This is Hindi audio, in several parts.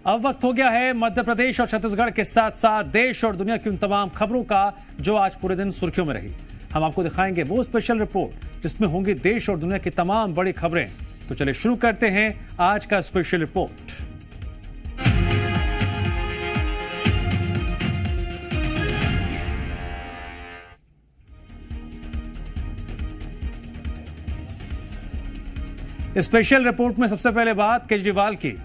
अब वक्त हो गया है मध्य प्रदेश और छत्तीसगढ़ के साथ साथ देश और दुनिया की उन तमाम खबरों का जो आज पूरे दिन सुर्खियों में रही। हम आपको दिखाएंगे वो स्पेशल रिपोर्ट जिसमें होंगी देश और दुनिया की तमाम बड़ी खबरें। तो चलिए शुरू करते हैं आज का स्पेशल रिपोर्ट। स्पेशल रिपोर्ट में सबसे पहले बात केजरीवाल की।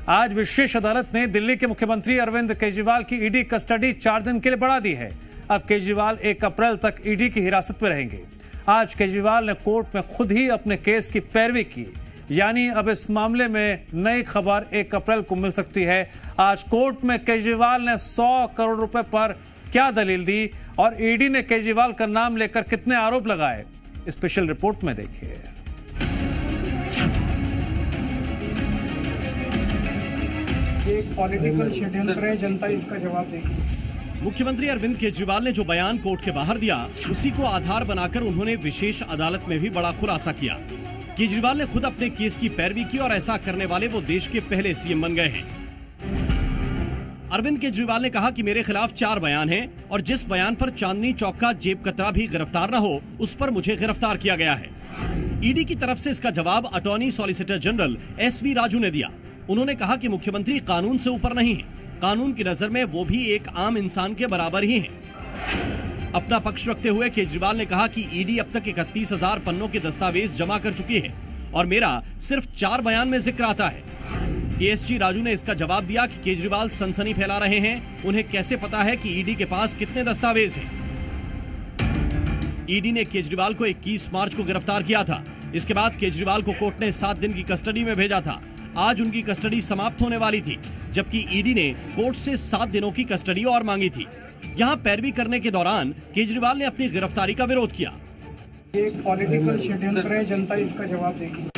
आज विशेष अदालत ने दिल्ली के मुख्यमंत्री अरविंद केजरीवाल की ईडी कस्टडी 4 दिन के लिए बढ़ा दी है। अब केजरीवाल 1 अप्रैल तक ईडी की हिरासत में रहेंगे। आज केजरीवाल ने कोर्ट में खुद ही अपने केस की पैरवी की, यानी अब इस मामले में नई खबर 1 अप्रैल को मिल सकती है। आज कोर्ट में केजरीवाल ने 100 करोड़ रुपए पर क्या दलील दी और ईडी ने केजरीवाल का नाम लेकर कितने आरोप लगाए, स्पेशल रिपोर्ट में देखिए। एक पॉलिटिकल षड्यंत्र है, जनता इसका जवाब देगी। मुख्यमंत्री अरविंद केजरीवाल ने जो बयान कोर्ट के बाहर दिया, उसी को आधार बनाकर उन्होंने विशेष अदालत में भी बड़ा खुलासा किया। केजरीवाल ने खुद अपने केस की पैरवी की और ऐसा करने वाले वो देश के पहले सीएम बन गए हैं। अरविंद केजरीवाल ने कहा कि मेरे खिलाफ 4 बयान हैं और जिस बयान पर चांदनी चौक का जेब कतरा भी गिरफ्तार न हो, उस पर मुझे गिरफ्तार किया गया है। ईडी की तरफ से इसका जवाब attorney solicitor general SV Raju ने दिया। उन्होंने कहा कि मुख्यमंत्री कानून से ऊपर नहीं है, कानून की नजर में वो भी एक आम इंसान के बराबर ही हैं। अपना पक्ष रखते हुए केजरीवाल ने कहा कि ईडी अब तक 31,000 पन्नों के दस्तावेज जमा कर चुकी है और मेरा सिर्फ 4 बयान में जिक्र आता है। ASG राजू ने इसका जवाब दिया कि केजरीवाल सनसनी फैला रहे हैं, उन्हें कैसे पता है कि ईडी के पास कितने दस्तावेज हैं। ईडी ने केजरीवाल को 21 मार्च को गिरफ्तार किया था। इसके बाद केजरीवाल को कोर्ट ने 7 दिन की कस्टडी में भेजा था। आज उनकी कस्टडी समाप्त होने वाली थी, जबकि ईडी ने कोर्ट से 7 दिनों की कस्टडी और मांगी थी। यहां पैरवी करने के दौरान केजरीवाल ने अपनी गिरफ्तारी का विरोध किया। एक पॉलिटिकल षड्यंत्र है, जनता इसका जवाब देगी।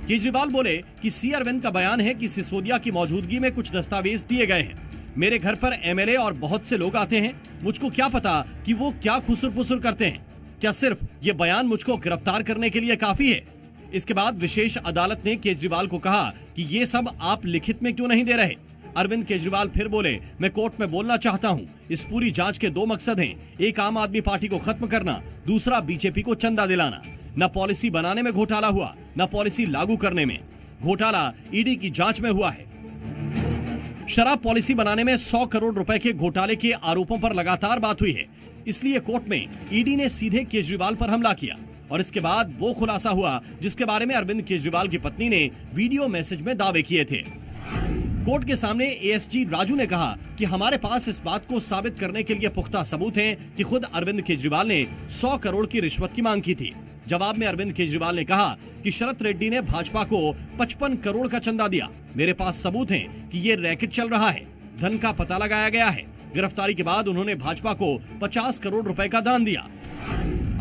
केजरीवाल बोले कि C अरविंद का बयान है कि सिसोदिया की मौजूदगी में कुछ दस्तावेज दिए गए हैं। मेरे घर पर MLA और बहुत से लोग आते हैं, मुझको क्या पता कि वो क्या खुसुर पुसुर करते हैं। क्या सिर्फ ये बयान मुझको गिरफ्तार करने के लिए काफी है? इसके बाद विशेष अदालत ने केजरीवाल को कहा कि ये सब आप लिखित में क्यों नहीं दे रहे। अरविंद केजरीवाल फिर बोले, मैं कोर्ट में बोलना चाहता हूँ, इस पूरी जांच के 2 मकसद हैं, एक आम आदमी पार्टी को खत्म करना, दूसरा बीजेपी को चंदा दिलाना। न पॉलिसी बनाने में घोटाला हुआ, न पॉलिसी लागू करने में। घोटाला ईडी की जांच में हुआ है। शराब पॉलिसी बनाने में 100 करोड़ रुपए के घोटाले के आरोपों पर लगातार बात हुई है, इसलिए कोर्ट में ईडी ने सीधे केजरीवाल पर हमला किया और इसके बाद वो खुलासा हुआ जिसके बारे में अरविंद केजरीवाल की पत्नी ने वीडियो मैसेज में दावे किए थे। कोर्ट के सामने ASG राजू ने कहा कि हमारे पास इस बात को साबित करने के लिए पुख्ता सबूत हैं कि खुद अरविंद केजरीवाल ने 100 करोड़ की रिश्वत की मांग की थी। जवाब में अरविंद केजरीवाल ने कहा कि शरद रेड्डी ने भाजपा को 55 करोड़ का चंदा दिया। मेरे पास सबूत हैं कि ये रैकेट चल रहा है, धन का पता लगाया गया है। गिरफ्तारी के बाद उन्होंने भाजपा को 50 करोड़ रुपए का दान दिया।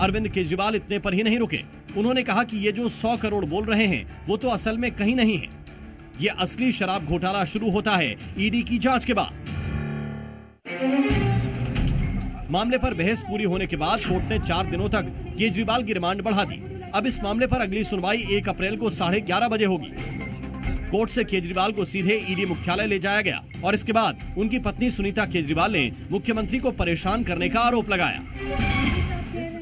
अरविंद केजरीवाल इतने पर ही नहीं रुके, उन्होंने कहा कि ये जो 100 करोड़ बोल रहे हैं वो तो असल में कहीं नहीं है। ये असली शराब घोटाला शुरू होता है ईडी की जांच के बाद। मामले पर बहस पूरी होने के बाद कोर्ट ने 4 दिनों तक केजरीवाल की रिमांड बढ़ा दी। अब इस मामले पर अगली सुनवाई 1 अप्रैल को 11:30 बजे होगी। कोर्ट से केजरीवाल को सीधे ईडी मुख्यालय ले जाया गया और इसके बाद उनकी पत्नी सुनीता केजरीवाल ने मुख्यमंत्री को परेशान करने का आरोप लगाया।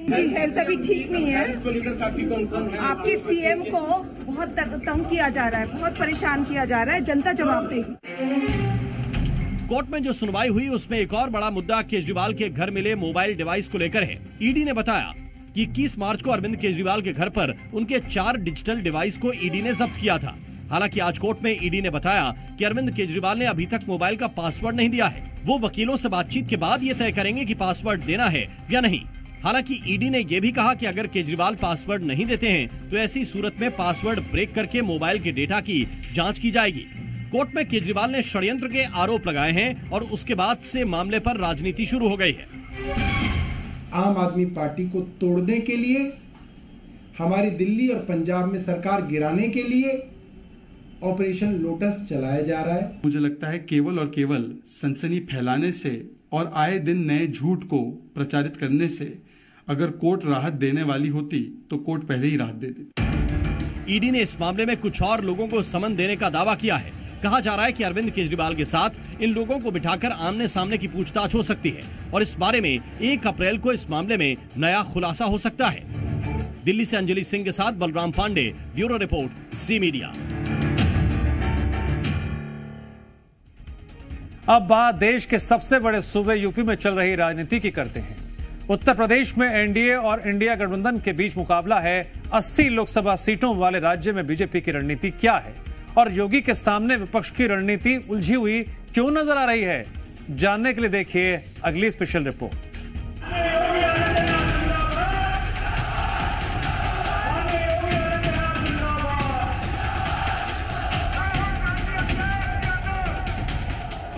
हेल्थ अभी ठीक नहीं है, आपके CM को बहुत तंग किया जा रहा है, बहुत परेशान किया जा रहा है, जनता जवाब देगी। कोर्ट में जो सुनवाई हुई उसमें एक और बड़ा मुद्दा केजरीवाल के घर मिले मोबाइल डिवाइस को लेकर है। ईडी ने बताया कि 21 मार्च को अरविंद केजरीवाल के घर पर उनके 4 डिजिटल डिवाइस को ईडी ने जब्त किया था। हालांकि आज कोर्ट में ईडी ने बताया कि अरविंद केजरीवाल ने अभी तक मोबाइल का पासवर्ड नहीं दिया है। वो वकीलों से बातचीत के बाद ये तय करेंगे कि पासवर्ड देना है या नहीं। हालांकि ईडी ने यह भी कहा कि अगर केजरीवाल पासवर्ड नहीं देते हैं तो ऐसी सूरत में पासवर्ड ब्रेक करके मोबाइल के डेटा की जांच की जाएगी। कोर्ट में केजरीवाल ने षड्यंत्र के आरोप लगाए हैं और उसके बाद से मामले पर राजनीति शुरू हो गई है। आम आदमी पार्टी को तोड़ने के लिए, हमारी दिल्ली और पंजाब में सरकार गिराने के लिए ऑपरेशन लोटस चलाया जा रहा है। मुझे लगता है केवल और केवल सनसनी फैलाने से और आए दिन नए झूठ को प्रचारित करने से अगर कोर्ट राहत देने वाली होती तो कोर्ट पहले ही राहत दे देती। ईडी ने इस मामले में कुछ और लोगों को समन देने का दावा किया है। कहा जा रहा है कि अरविंद केजरीवाल के साथ इन लोगों को बिठाकर आमने सामने की पूछताछ हो सकती है और इस बारे में 1 अप्रैल को इस मामले में नया खुलासा हो सकता है। दिल्ली से अंजलि सिंह के साथ Balram Pandey, bureau report, C media. अब बात देश के सबसे बड़े सूबे यूपी में चल रही राजनीति की करते हैं। उत्तर प्रदेश में एनडीए और इंडिया गठबंधन के बीच मुकाबला है। 80 लोकसभा सीटों वाले राज्य में बीजेपी की रणनीति क्या है और योगी के सामने विपक्ष की रणनीति उलझी हुई क्यों नजर आ रही है, जानने के लिए देखिए अगली स्पेशल रिपोर्ट।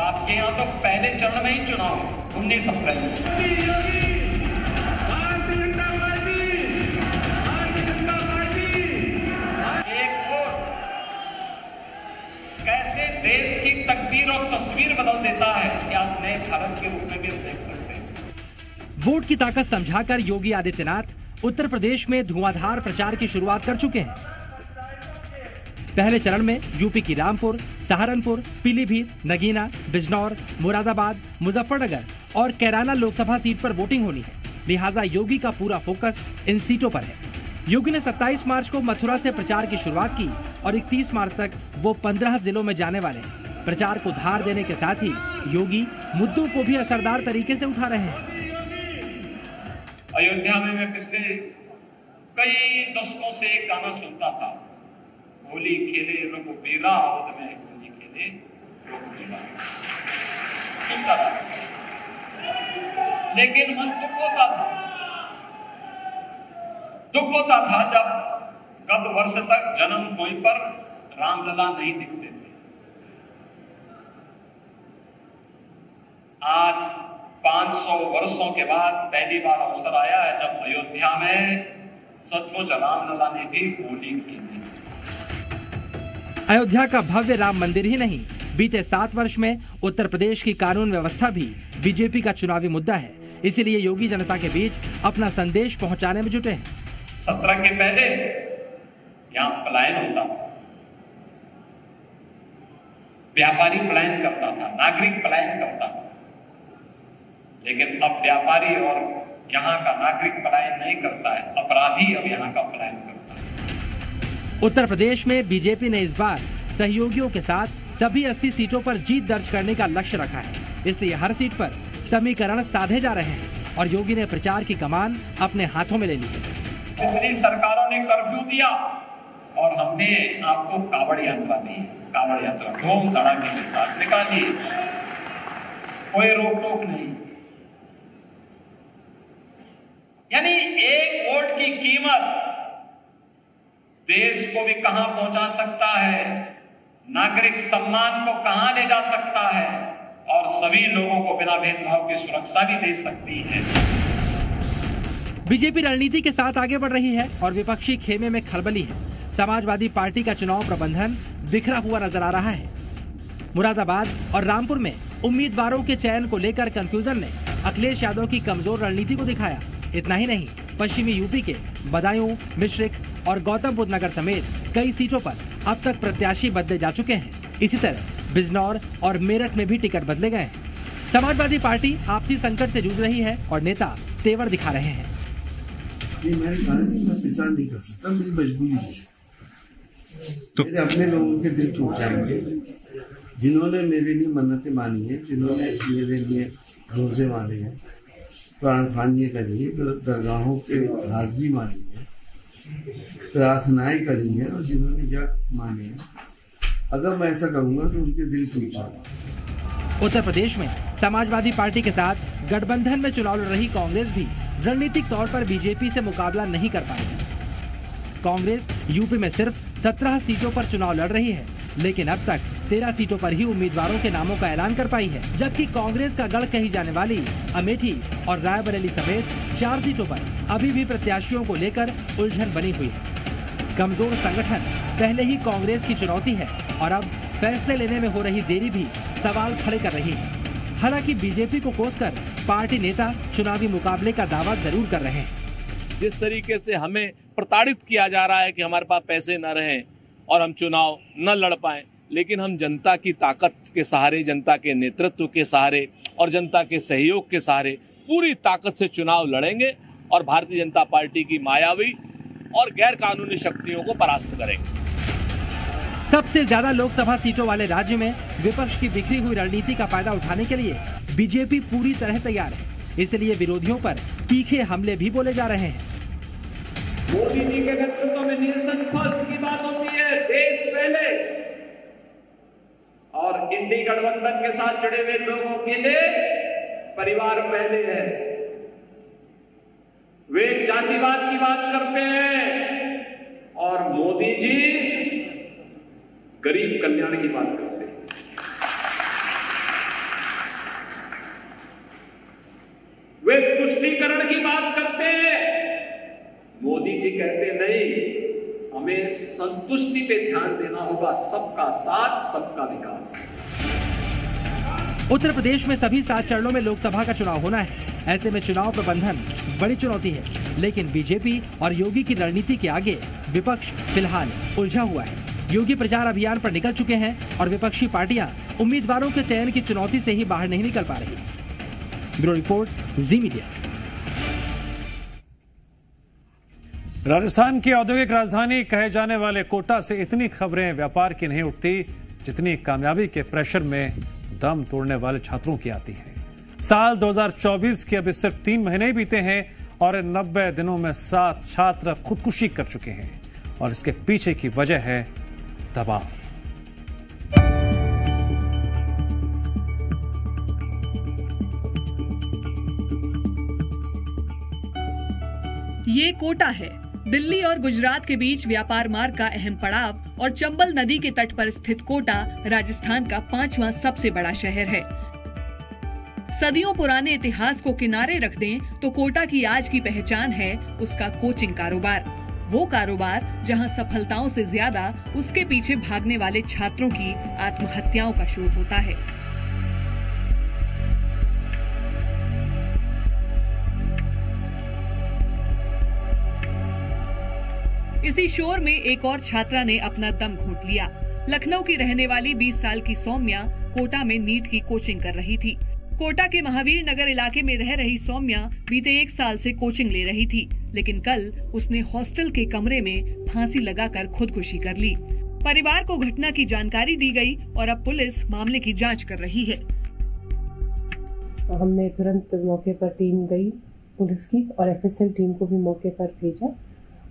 आपके यहाँ तो पहले चरण में ही चुनाव 19 अप्रैल कैसे देश की तकदीर और तस्वीर बदल देता है कि आज नए भारत के रूप में भी देख सकते हैं। वोट की ताकत समझाकर योगी आदित्यनाथ उत्तर प्रदेश में धुआंधार प्रचार की शुरुआत कर चुके हैं। पहले चरण में यूपी की रामपुर, सहारनपुर, पीलीभीत, नगीना, बिजनौर, मुरादाबाद, मुजफ्फरनगर और कैराना लोकसभा सीट पर वोटिंग होनी है। लिहाजा योगी का पूरा फोकस इन सीटों पर है। योगी ने 27 मार्च को मथुरा से प्रचार की शुरुआत की और 31 मार्च तक वो 15 जिलों में जाने वाले हैं। प्रचार को धार देने के साथ ही योगी मुद्दों को भी असरदार तरीके से उठा रहे हैं। अयोध्या में मैं पिछले कई दशकों से एक गाना सुनता था, होली खेले रघुबीरा, अवध में होली खेले रघुबीरा। लेकिन मन दुख होता था जब गत वर्ष तक जन्मभूमि पर रामलला नहीं दिखते थे। आज 500 वर्षों के बाद पहली बार अवसर आया है जब अयोध्या में सचमुच रामलला ने भी होली की थी। अयोध्या का भव्य राम मंदिर ही नहीं, बीते 7 वर्ष में उत्तर प्रदेश की कानून व्यवस्था भी बीजेपी का चुनावी मुद्दा है। इसीलिए योगी जनता के बीच अपना संदेश पहुंचाने में जुटे हैं। 17 के पहले यहां पलायन होता था, व्यापारी पलायन करता था, नागरिक पलायन करता था, लेकिन अब व्यापारी और यहां का नागरिक पलायन नहीं करता है, अपराधी अब यहां का पलायन करता है। उत्तर प्रदेश में बीजेपी ने इस बार सहयोगियों के साथ सभी 80 सीटों पर जीत दर्ज करने का लक्ष्य रखा है। इसलिए हर सीट पर समीकरण साधे जा रहे हैं और योगी ने प्रचार की कमान अपने हाथों में ले ली है। पिछली सरकारों ने कर्फ्यू दिया और हमने आपको कावड़ यात्रा दी। कावड़ यात्रा धूम धड़ाके के साथ निकाली, कोई रोक टोक नहीं। यानी एक वोट की कीमत देश को भी कहां पहुंचा सकता है, नागरिक सम्मान को कहां ले जा सकता है और सभी लोगों को बिना भेदभाव की सुरक्षा भी दे सकती है। बीजेपी रणनीति के साथ आगे बढ़ रही है और विपक्षी खेमे में खलबली है। समाजवादी पार्टी का चुनाव प्रबंधन बिखरा हुआ नजर आ रहा है। मुरादाबाद और रामपुर में उम्मीदवारों के चयन को लेकर कंफ्यूजन ने अखिलेश यादव की कमजोर रणनीति को दिखाया। इतना ही नहीं, पश्चिमी यूपी के बदायूं, मिश्रिक और गौतम बुद्ध नगर समेत कई सीटों पर अब तक प्रत्याशी बदले जा चुके हैं। इसी तरह बिजनौर और मेरठ में भी टिकट बदले गए हैं। समाजवादी पार्टी आपसी संकट से जूझ रही है और नेता तेवर दिखा रहे हैं। मैं प्रचार नहीं कर सकता, मेरी मजबूरी है। तो मेरे अपने लोगों के दिल टूट जाएंगे जिन्होंने मेरे लिए मन्नतें मानी है, जिन्होंने मेरे लिए रोजे माने हैं, प्राण फानियाँ करी है, दरगाहों के हाजिरी मानी है, प्रार्थनाएं करी है और जिन्होंने यज्ञ माने हैं। अगर मैं ऐसा करूंगा तो उनके दिल टूट जाएंगे। उत्तर प्रदेश में समाजवादी पार्टी के साथ गठबंधन में चुनाव लड़ रही कांग्रेस भी रणनीतिक तौर पर बीजेपी से मुकाबला नहीं कर पाएगी। कांग्रेस यूपी में सिर्फ 17 सीटों पर चुनाव लड़ रही है, लेकिन अब तक 13 सीटों पर ही उम्मीदवारों के नामों का ऐलान कर पाई है, जबकि कांग्रेस का गढ़ कही जाने वाली अमेठी और रायबरेली समेत 4 सीटों पर अभी भी प्रत्याशियों को लेकर उलझन बनी हुई है। कमजोर संगठन पहले ही कांग्रेस की चुनौती है और अब फैसले लेने में हो रही देरी भी सवाल खड़े कर रही है। हालांकि बीजेपी को कोसकर पार्टी नेता चुनावी मुकाबले का दावा जरूर कर रहे हैं। जिस तरीके से हमें प्रताड़ित किया जा रहा है कि हमारे पास पैसे न रहें और हम चुनाव न लड़ पाएं, लेकिन हम जनता की ताकत के सहारे, जनता के नेतृत्व के सहारे और जनता के सहयोग के सहारे पूरी ताकत से चुनाव लड़ेंगे और भारतीय जनता पार्टी की मायावी और गैर कानूनी शक्तियों को परास्त करेंगे। सबसे ज्यादा लोकसभा सीटों वाले राज्य में विपक्ष की बिखरी हुई रणनीति का फायदा उठाने के लिए बीजेपी पूरी तरह तैयार है। इसलिए विरोधियों पर तीखे हमले भी बोले जा रहे हैं। मोदी जी के नेतृत्व में नेशन फर्स्ट की बात होती है, देश पहले, और इंडी गठबंधन के साथ जुड़े हुए लोगों के लिए परिवार पहले है। वे जातिवाद की बात करते हैं और मोदी जी गरीब कल्याण की बात करते हैं। वे तुष्टीकरण की बात करते हैं, मोदी जी कहते नहीं, हमें संतुष्टि पे ध्यान देना होगा, सबका साथ सबका विकास। उत्तर प्रदेश में सभी 7 चरणों में लोकसभा का चुनाव होना है। ऐसे में चुनाव प्रबंधन बड़ी चुनौती है, लेकिन बीजेपी और योगी की रणनीति के आगे विपक्ष फिलहाल उलझा हुआ है। योगी प्रचार अभियान पर निकल चुके हैं और विपक्षी पार्टियां उम्मीदवारों के चयन की चुनौती से ही बाहर नहीं निकल पा रही। ब्यूरो रिपोर्ट, जी मीडिया। राजस्थान की औद्योगिक राजधानी कहे जाने वाले कोटा से इतनी खबरें व्यापार की नहीं उठती जितनी कामयाबी के प्रेशर में दम तोड़ने वाले छात्रों की आती है। साल 2024 के अभी सिर्फ 3 महीने ही बीते हैं और 90 दिनों में 7 छात्र खुदकुशी कर चुके हैं और इसके पीछे की वजह है दबाव। ये कोटा है, दिल्ली और गुजरात के बीच व्यापार मार्ग का अहम पड़ाव, और चंबल नदी के तट पर स्थित कोटा राजस्थान का 5वां सबसे बड़ा शहर है। सदियों पुराने इतिहास को किनारे रख दें तो कोटा की आज की पहचान है उसका कोचिंग कारोबार। वो कारोबार जहां सफलताओं से ज्यादा उसके पीछे भागने वाले छात्रों की आत्महत्याओं का शोर होता है। इसी शोर में एक और छात्रा ने अपना दम घोंट लिया। लखनऊ की रहने वाली 20 साल की सौम्या कोटा में नीट की कोचिंग कर रही थी। कोटा के महावीर नगर इलाके में रह रही सौम्या बीते 1 साल से कोचिंग ले रही थी, लेकिन कल उसने हॉस्टल के कमरे में फांसी लगाकर खुदकुशी कर ली। परिवार को घटना की जानकारी दी गई और अब पुलिस मामले की जांच कर रही है। हमने तुरंत मौके पर टीम गई पुलिस की और एफएसएल टीम को भी मौके पर भेजा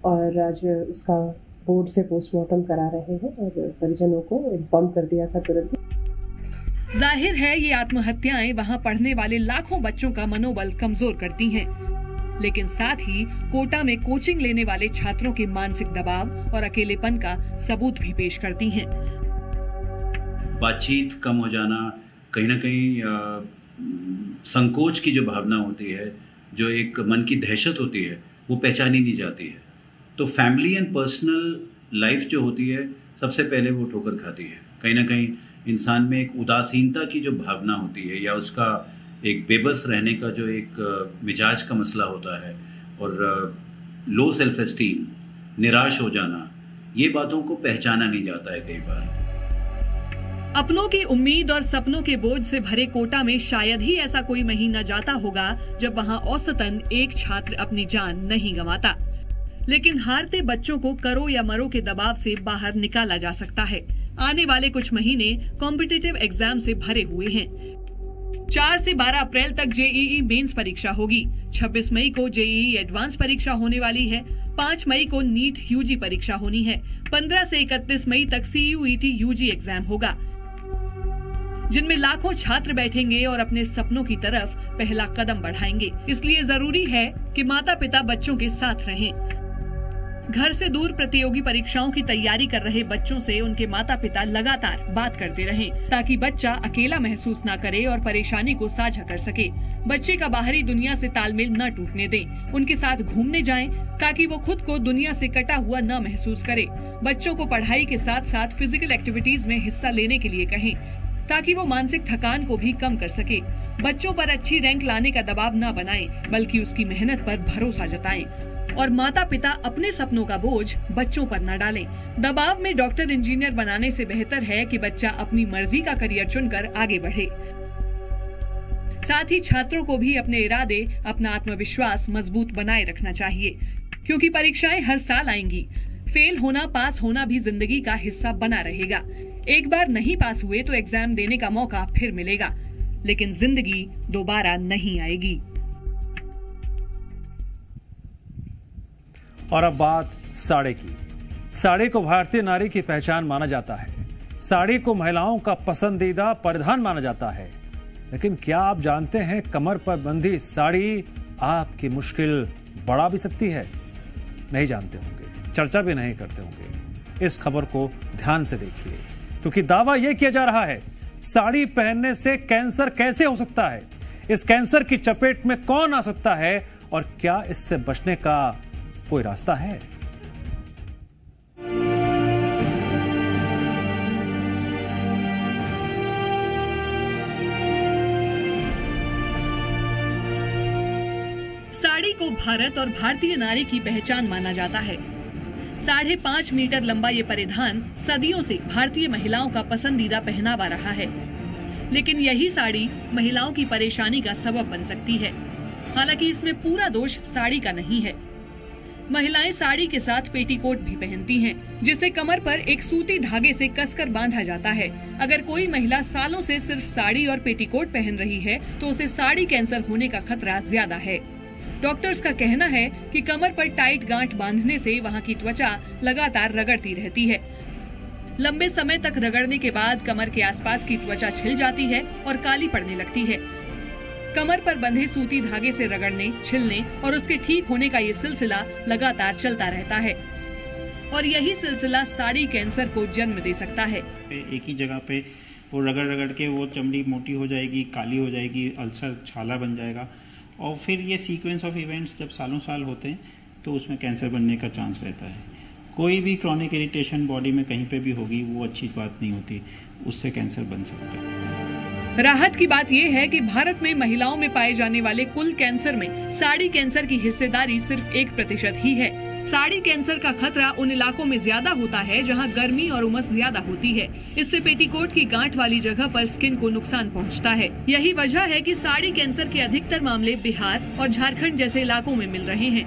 और आज उसका बोर्ड से पोस्टमार्टम करा रहे हैं और परिजनों को इन्फॉर्म कर दिया था तुरंत। जाहिर है ये आत्महत्याएं वहां पढ़ने वाले लाखों बच्चों का मनोबल कमजोर करती हैं, लेकिन साथ ही कोटा में कोचिंग लेने वाले छात्रों के मानसिक दबाव और अकेलेपन का सबूत भी पेश करती हैं। बातचीत कम हो जाना, कहीं न कहीं संकोच की जो भावना होती है, जो एक मन की दहशत होती है, वो पहचानी नहीं जाती है। तो फैमिली एंड पर्सनल लाइफ जो होती है सबसे पहले वो ठोकर खाती है। कहीं ना कहीं इंसान में एक उदासीनता की जो भावना होती है या उसका एक बेबस रहने का जो एक मिजाज का मसला होता है और लो सेल्फ एस्टीम, निराश हो जाना, ये बातों को पहचाना नहीं जाता है कई बार। अपनों की उम्मीद और सपनों के बोझ से भरे कोटा में शायद ही ऐसा कोई महीना जाता होगा जब वहां औसतन एक छात्र अपनी जान नहीं गंवाता, लेकिन हारते बच्चों को करो या मरो के दबाव से बाहर निकाला जा सकता है। आने वाले कुछ महीने कॉम्पिटिटिव एग्जाम से भरे हुए हैं। 4 से 12 अप्रैल तक जेईई मेंस परीक्षा होगी। 26 मई को जेईई एडवांस परीक्षा होने वाली है। 5 मई को नीट यूजी परीक्षा होनी है। 15 से 31 मई तक सीयूईटी यूजी एग्जाम होगा, जिनमें लाखों छात्र बैठेंगे और अपने सपनों की तरफ पहला कदम बढ़ाएंगे। इसलिए जरूरी है कि माता पिता बच्चों के साथ रहें। घर से दूर प्रतियोगी परीक्षाओं की तैयारी कर रहे बच्चों से उनके माता पिता लगातार बात करते रहें, ताकि बच्चा अकेला महसूस न करे और परेशानी को साझा कर सके। बच्चे का बाहरी दुनिया से तालमेल न टूटने दें। उनके साथ घूमने जाएं, ताकि वो खुद को दुनिया से कटा हुआ न महसूस करे। बच्चों को पढ़ाई के साथ साथ फिजिकल एक्टिविटीज में हिस्सा लेने के लिए कहें, ताकि वो मानसिक थकान को भी कम कर सके। बच्चों पर अच्छी रैंक लाने का दबाव न बनाएं, बल्कि उसकी मेहनत पर भरोसा जताएं। और माता पिता अपने सपनों का बोझ बच्चों पर न डालें। दबाव में डॉक्टर इंजीनियर बनाने से बेहतर है कि बच्चा अपनी मर्जी का करियर चुनकर आगे बढ़े। साथ ही छात्रों को भी अपने इरादे, अपना आत्मविश्वास मजबूत बनाए रखना चाहिए, क्योंकि परीक्षाएं हर साल आएंगी। फेल होना, पास होना भी जिंदगी का हिस्सा बना रहेगा। एक बार नहीं पास हुए तो एग्जाम देने का मौका फिर मिलेगा, लेकिन जिंदगी दोबारा नहीं आएगी। और अब बात साड़ी की। साड़ी को भारतीय नारी की पहचान माना जाता है। साड़ी को महिलाओं का पसंदीदा परिधान माना जाता है। लेकिन क्या आप जानते हैं, कमर पर बंधी साड़ी आपकी मुश्किल बढ़ा भी सकती है? नहीं जानते होंगे, चर्चा भी नहीं करते होंगे। इस खबर को ध्यान से देखिए, क्योंकि दावा यह किया जा रहा है साड़ी पहनने से कैंसर कैसे हो सकता है, इस कैंसर की चपेट में कौन आ सकता है और क्या इससे बचने का कोई रास्ता है? साड़ी को भारत और भारतीय नारी की पहचान माना जाता है। 5.5 मीटर लंबा ये परिधान सदियों से भारतीय महिलाओं का पसंदीदा पहनावा रहा है। लेकिन यही साड़ी महिलाओं की परेशानी का सबब बन सकती है। हालांकि इसमें पूरा दोष साड़ी का नहीं है। महिलाएं साड़ी के साथ पेटीकोट भी पहनती हैं, जिसे कमर पर एक सूती धागे से कसकर बांधा जाता है। अगर कोई महिला सालों से सिर्फ साड़ी और पेटीकोट पहन रही है तो उसे साड़ी कैंसर होने का खतरा ज्यादा है। डॉक्टर्स का कहना है कि कमर पर टाइट गांठ बांधने से वहां की त्वचा लगातार रगड़ती रहती है। लंबे समय तक रगड़ने के बाद कमर के आसपास की त्वचा छिल जाती है और काली पड़ने लगती है। कमर पर बंधे सूती धागे से रगड़ने, छिलने और उसके ठीक होने का ये सिलसिला लगातार चलता रहता है और यही सिलसिला साड़ी कैंसर को जन्म दे सकता है। एक ही जगह पे वो रगड़ के वो चमड़ी मोटी हो जाएगी, काली हो जाएगी, अल्सर छाला बन जाएगा और फिर ये सीक्वेंस ऑफ इवेंट्स जब सालों साल होते हैं तो उसमें कैंसर बनने का चांस रहता है। कोई भी क्रॉनिक इरिटेशन बॉडी में कहीं पे भी होगी, वो अच्छी बात नहीं होती, उससे कैंसर बन सकता है। राहत की बात यह है कि भारत में महिलाओं में पाए जाने वाले कुल कैंसर में साड़ी कैंसर की हिस्सेदारी सिर्फ 1% ही है। साड़ी कैंसर का खतरा उन इलाकों में ज्यादा होता है जहां गर्मी और उमस ज्यादा होती है। इससे पेटीकोट की गांठ वाली जगह पर स्किन को नुकसान पहुंचता है। यही वजह है कि साड़ी कैंसर के अधिकतर मामले बिहार और झारखंड जैसे इलाकों में मिल रहे हैं।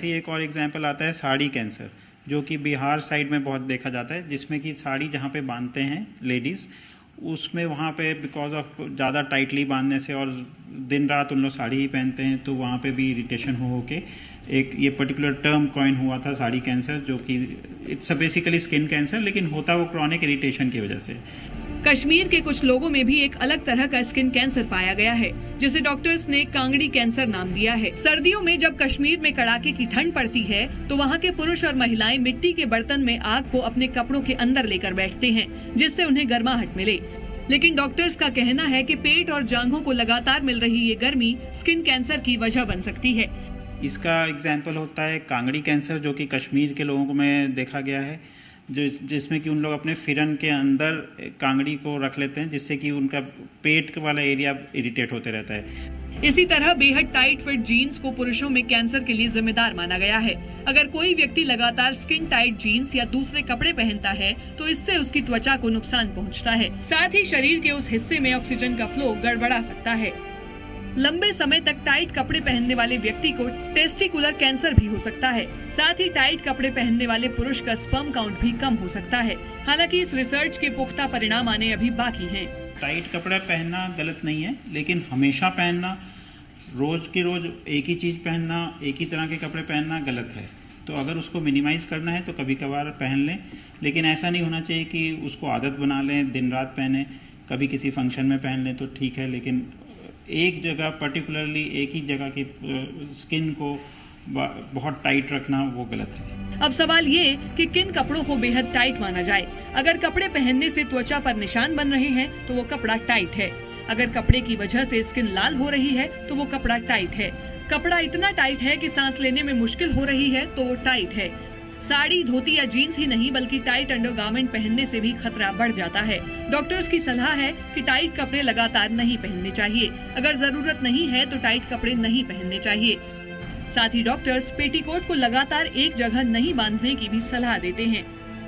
एक और एग्जाम्पल आता है साड़ी कैंसर, जो कि बिहार साइड में बहुत देखा जाता है, जिसमें कि साड़ी जहाँ पे बांधते हैं लेडीज, उसमें वहाँ पे बिकॉज ऑफ ज़्यादा टाइटली बांधने से और दिन रात उन लोग साड़ी ही पहनते हैं, तो वहाँ पे भी इरिटेशन हो के एक ये पर्टिकुलर टर्म कॉइन हुआ था साड़ी कैंसर, जो कि इट्स बेसिकली स्किन कैंसर, लेकिन होता वो क्रॉनिक इरिटेशन की वजह से। कश्मीर के कुछ लोगों में भी एक अलग तरह का स्किन कैंसर पाया गया है, जिसे डॉक्टर्स ने कांगड़ी कैंसर नाम दिया है। सर्दियों में जब कश्मीर में कड़ाके की ठंड पड़ती है तो वहाँ के पुरुष और महिलाएं मिट्टी के बर्तन में आग को अपने कपड़ों के अंदर लेकर बैठते हैं, जिससे उन्हें गर्माहट मिले। लेकिन डॉक्टर्स का कहना है कि पेट और जांघों को लगातार मिल रही ये गर्मी स्किन कैंसर की वजह बन सकती है। इसका एग्जाम्पल होता है कांगड़ी कैंसर, जो कि कश्मीर के लोगों में देखा गया है, जिसमें कि उन लोग अपने फिरन के अंदर कांगड़ी को रख लेते हैं, जिससे कि उनका पेट वाला एरिया इरिटेट होते रहता है। इसी तरह बेहद टाइट फिट जीन्स को पुरुषों में कैंसर के लिए जिम्मेदार माना गया है। अगर कोई व्यक्ति लगातार स्किन टाइट जीन्स या दूसरे कपड़े पहनता है तो इससे उसकी त्वचा को नुकसान पहुंचता है। साथ ही शरीर के उस हिस्से में ऑक्सीजन का फ्लो गड़बड़ा सकता है। लंबे समय तक टाइट कपड़े पहनने वाले व्यक्ति को टेस्टिकुलर कैंसर भी हो सकता है। साथ ही टाइट कपड़े पहनने वाले पुरुष का स्पर्म काउंट भी कम हो सकता है। हालांकि इस रिसर्च के पुख्ता परिणाम आने अभी बाकी हैं। टाइट कपड़ा पहनना गलत नहीं है, लेकिन हमेशा पहनना, रोज के रोज एक ही चीज पहनना, एक ही तरह के कपड़े पहनना गलत है। तो अगर उसको मिनिमाइज करना है तो कभी कभार पहन लें, लेकिन ऐसा नहीं होना चाहिए कि उसको आदत बना लें, दिन रात पहने। कभी किसी फंक्शन में पहन लें तो ठीक है, लेकिन एक जगह पर्टिकुलरली एक ही जगह की स्किन को बहुत टाइट रखना वो गलत है। अब सवाल ये कि किन कपड़ों को बेहद टाइट माना जाए। अगर कपड़े पहनने से त्वचा पर निशान बन रहे हैं तो वो कपड़ा टाइट है। अगर कपड़े की वजह से स्किन लाल हो रही है तो वो कपड़ा टाइट है। कपड़ा इतना टाइट है कि सांस लेने में मुश्किल हो रही है तो वो टाइट है। साड़ी, धोती या जीन्स ही नहीं बल्कि टाइट अंडरगारमेंट पहनने से भी खतरा बढ़ जाता है। डॉक्टर्स की सलाह है कि टाइट कपड़े लगातार नहीं पहनने चाहिए। अगर जरूरत नहीं है तो टाइट कपड़े नहीं पहनने चाहिए। साथ ही डॉक्टर्स पेटीकोट को लगातार एक जगह नहीं बांधने की भी सलाह देते हैं।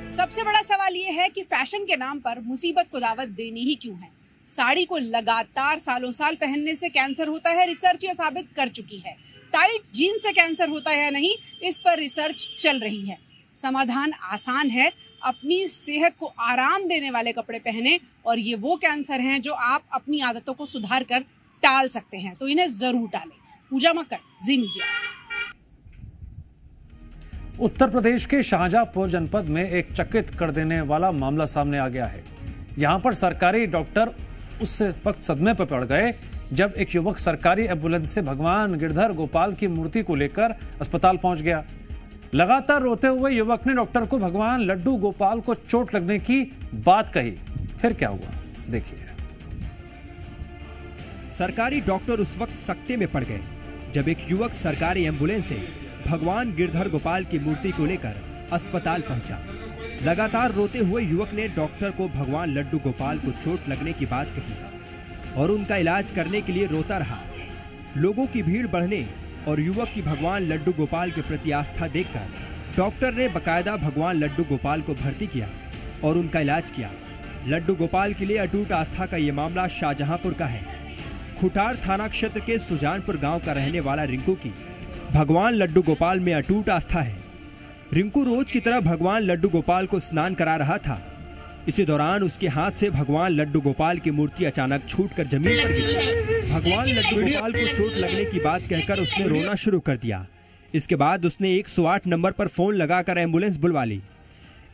सबसे बड़ा सवाल ये है कि फैशन के नाम पर मुसीबत को दावत देनी ही क्यों है। साड़ी को लगातार सालों साल पहनने से कैंसर होता है, रिसर्च ये साबित कर चुकी है। टाइट जीन्स से कैंसर होता है या नहीं, इस पर रिसर्च चल रही है। समाधान आसान है, अपनी सेहत को आराम देने वाले कपड़े पहने और ये वो कैंसर हैं जो आप अपनी आदतों को सुधार कर टाल सकते हैं, तो इन्हें जरूर टालें। पूजा मक्कड़, जी मीडिया। उत्तर प्रदेश के शाहजहांपुर जनपद में एक चकित कर देने वाला मामला सामने आ गया है। यहां पर सरकारी डॉक्टर उस वक्त सदमे पर पड़ गए जब एक युवक सरकारी एम्बुलेंस से भगवान गिरधर गोपाल की मूर्ति को लेकर अस्पताल पहुंच गया। लगातार रोते हुए युवक ने डॉक्टर को भगवान लड्डू गोपाल को चोट लगने की बात कही। फिर क्या हुआ, देखिए। सरकारी डॉक्टर उस वक्त सकते में पड़ गए जब एक युवक सरकारी एम्बुलेंस से भगवान गिरधर गोपाल की मूर्ति को लेकर अस्पताल पहुंचा। लगातार रोते हुए युवक ने डॉक्टर को भगवान लड्डू गोपाल को चोट लगने की बात कही और उनका इलाज करने के लिए रोता रहा। लोगों की भीड़ बढ़ने और युवक की भगवान लड्डू गोपाल के प्रति आस्था देखकर डॉक्टर ने बकायदा भगवान लड्डू गोपाल को भर्ती किया और उनका इलाज किया। लड्डू गोपाल के लिए अटूट आस्था का ये मामला शाहजहांपुर का है। खुटार थाना क्षेत्र के सुजानपुर गांव का रहने वाला रिंकू की भगवान लड्डू गोपाल में अटूट आस्था है। रिंकू रोज की तरह भगवान लड्डू गोपाल को स्नान करा रहा था। इसी दौरान उसके हाथ से भगवान लड्डू गोपाल की मूर्ति अचानक छूटकर जमीन पर गिरी। भगवान लड्डू गोपाल को चोट लगने की बात कहकर उसने रोना शुरू कर दिया। इसके बाद उसने 108 नंबर पर फोन लगाकर एम्बुलेंस बुलवा ली।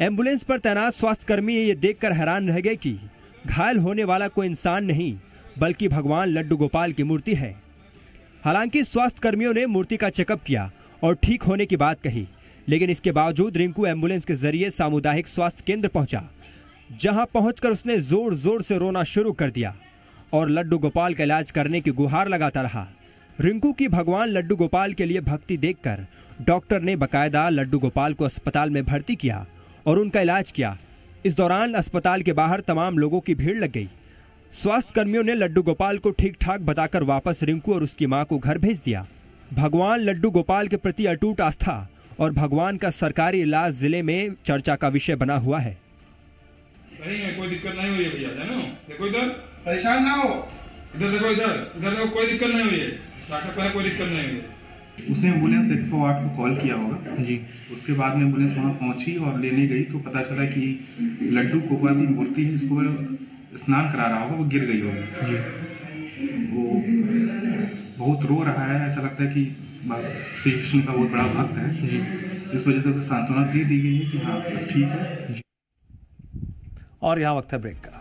एम्बुलेंस पर तैनात स्वास्थ्यकर्मी ये देखकर हैरान रह गए कि घायल होने वाला कोई इंसान नहीं बल्कि भगवान लड्डू गोपाल की मूर्ति है। हालांकि स्वास्थ्य कर्मियों ने मूर्ति का चेकअप किया और ठीक होने की बात कही, लेकिन इसके बावजूद रिंकू एम्बुलेंस के जरिए सामुदायिक स्वास्थ्य केंद्र पहुंचा, जहां पहुंचकर उसने जोर जोर से रोना शुरू कर दिया और लड्डू गोपाल का इलाज करने की गुहार लगाता रहा। रिंकू की भगवान लड्डू गोपाल के लिए भक्ति देखकर डॉक्टर ने बकायदा लड्डू गोपाल को अस्पताल में भर्ती किया और उनका इलाज किया। इस दौरान अस्पताल के बाहर तमाम लोगों की भीड़ लग गई। स्वास्थ्य कर्मियों ने लड्डू गोपाल को ठीक ठाक बताकर वापस रिंकू और उसकी मां को घर भेज दिया। भगवान लड्डू गोपाल के प्रति अटूट आस्था और भगवान का सरकारी इलाज जिले में चर्चा का विषय बना हुआ है। सही है, कोई दिक्कत नहीं हुई है भैया, जानो देखो इधर, परेशान ना हो, इधर देखो, इधर देखो, कोई दिक्कत नहीं हुई है, डॉक्टर कह रहे कोई दिक्कत नहीं हुई है। उसने एम्बुलेंस 108 को कॉल किया होगा जी। उसके बाद में एम्बुलेंस वहां पहुंची और लेने गई तो पता चला कि लड्डू गोपाल की मूर्ति है, जिसको स्नान करा रहा होगा, वो गिर गई होगी जी। वो बहुत रो रहा है, ऐसा लगता है कि श्री कृष्ण का बहुत बड़ा भक्त है जी। इस वजह से उसे सांत्वना दे दी गई है कि हाँ सब ठीक है। और यहाँ वक्त है ब्रेक का।